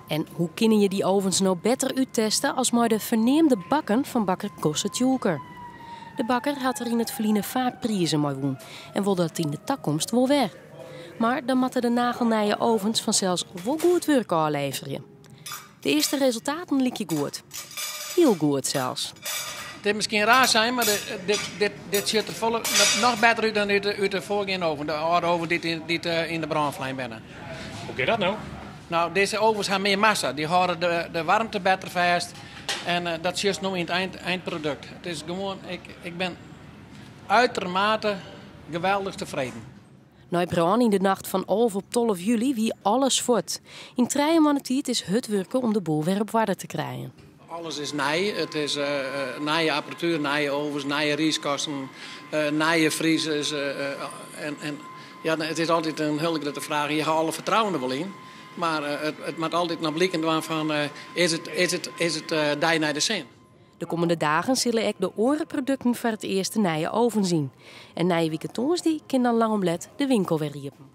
En hoe kunnen je die ovens nou beter uittesten als maar de verneemde bakken van bakker Gosse Tjulker? De bakker had er in het verliezen vaak prijzen mee woen en wil dat in de toekomst wel weer. Maar dan moeten de nagelnije ovens vanzelfs wel goed werk aanleveren. De eerste resultaten lieken je goed. Heel goed zelfs. Dit misschien raar zijn, maar dit ziet er nog beter uit dan uit de vorige oven. De oude oven die in de brandvlijn binnen. Hoe kun je dat nou? Nou, deze ovens hebben meer massa. Die houden de warmte beter vast. En dat zie je nu in het eindproduct. Het is gewoon, ik ben uitermate geweldig tevreden. Na brand in de nacht van 11 op 12 juli wie alles voort. In 3 maanden tijd is het werken om de boel weer op waarde te krijgen. Alles is nij. Het is nije apparatuur, nije ovens, nije rieskasten, nije vriezers. Ja, het is altijd een hele grote vraag. Je gaat alle vertrouwen er wel in. Maar het moet altijd naar blikken van is het die naar de zin. De komende dagen zullen ook de orenproducten voor het eerste nije oven zien. En nije weekend die kan dan lang omlet de winkel weer riepen.